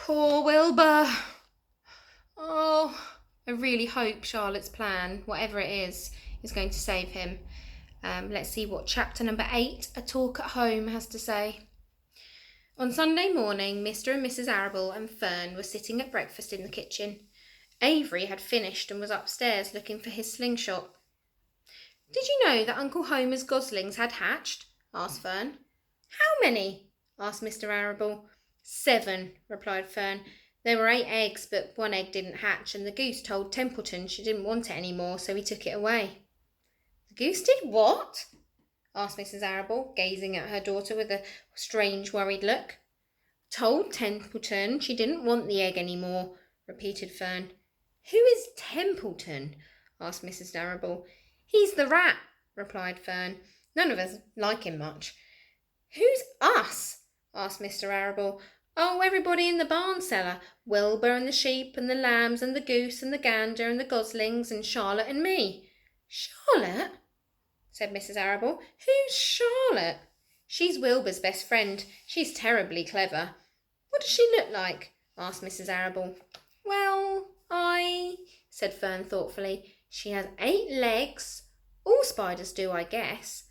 Poor Wilbur. Oh, I really hope Charlotte's plan, whatever it is going to save him. Let's see what chapter number 8, A Talk at Home, has to say. On Sunday morning, Mr. and Mrs. Arable and Fern were sitting at breakfast in the kitchen. Avery had finished and was upstairs looking for his slingshot. "Did you know that Uncle Homer's goslings had hatched?" asked Fern. "How many?" asked Mr. Arable. "7," replied Fern. "There were 8 eggs, but one egg didn't hatch, and the goose told Templeton she didn't want it any more, so he took it away." "The goose did what?" asked Mrs. Arable, gazing at her daughter with a strange, worried look. "Told Templeton she didn't want the egg any more," repeated Fern. "Who is Templeton?" asked Mrs. Arable. "He's the rat," replied Fern. "None of us like him much." "Who's us?" asked Mr. Arable. "Oh, everybody in the barn cellar. Wilbur and the sheep and the lambs and the goose and the gander and the goslings and Charlotte and me." "Charlotte?" said Mrs. Arable. "Who's Charlotte?" "She's Wilbur's best friend. She's terribly clever." "What does she look like?" asked Mrs. Arable. "Well, said Fern thoughtfully. "She has 8 legs. All spiders do, I guess."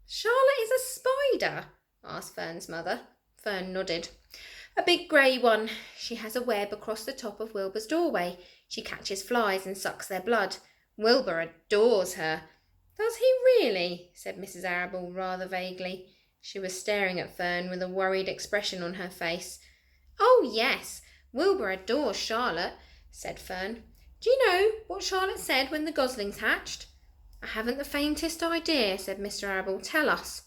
"Charlotte is a spider?" asked Fern's mother. Fern nodded. "A big grey one. She has a web across the top of Wilbur's doorway. She catches flies and sucks their blood. Wilbur adores her." "Does he really?" said Mrs. Arable rather vaguely. She was staring at Fern with a worried expression on her face. "Oh, yes, Wilbur adores Charlotte," said Fern. "Do you know what Charlotte said when the goslings hatched?" "I haven't the faintest idea," said Mr. Arable. "Tell us."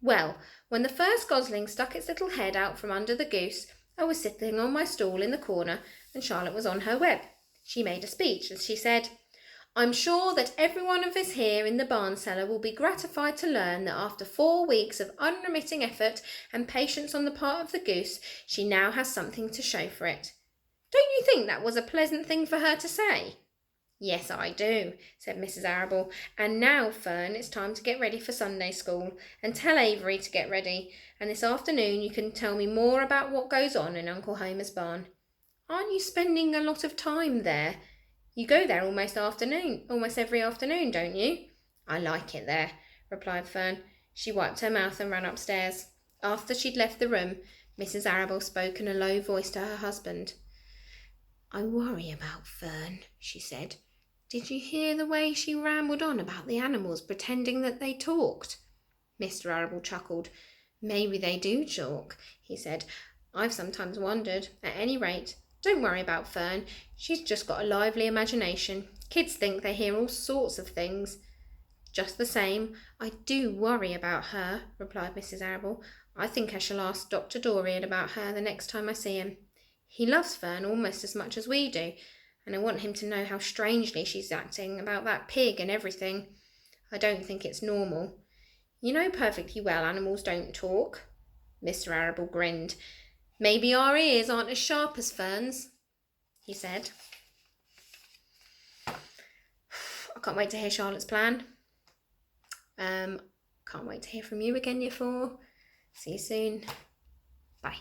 "Well, when the first gosling stuck its little head out from under the goose, I was sitting on my stool in the corner, and Charlotte was on her web. She made a speech, and she said, 'I'm sure that every one of us here in the barn cellar will be gratified to learn that after 4 weeks of unremitting effort and patience on the part of the goose, she now has something to show for it.' Don't you think that was a pleasant thing for her to say?" "Yes, I do," said Mrs. Arable. "And now, Fern, it's time to get ready for Sunday school, and tell Avery to get ready, and this afternoon you can tell me more about what goes on in Uncle Homer's barn. Aren't you spending a lot of time there? You go there almost every afternoon, don't you?" "I like it there," replied Fern. She wiped her mouth and ran upstairs. After she'd left the room, Mrs. Arable spoke in a low voice to her husband. "I worry about Fern," she said. "Did you hear the way she rambled on about the animals, pretending that they talked?" Mr. Arable chuckled. "Maybe they do talk," he said. "I've sometimes wondered. At any rate, don't worry about Fern. She's just got a lively imagination. Kids think they hear all sorts of things." "Just the same, I do worry about her," replied Mrs. Arable. "I think I shall ask Dr. Dorian about her the next time I see him. He loves Fern almost as much as we do, and I want him to know how strangely she's acting about that pig and everything. I don't think it's normal. You know perfectly well animals don't talk." Mr. Arable grinned. "Maybe our ears aren't as sharp as Fern's," he said. I can't wait to hear Charlotte's plan. Can't wait to hear from you again, year 4. See you soon. Bye.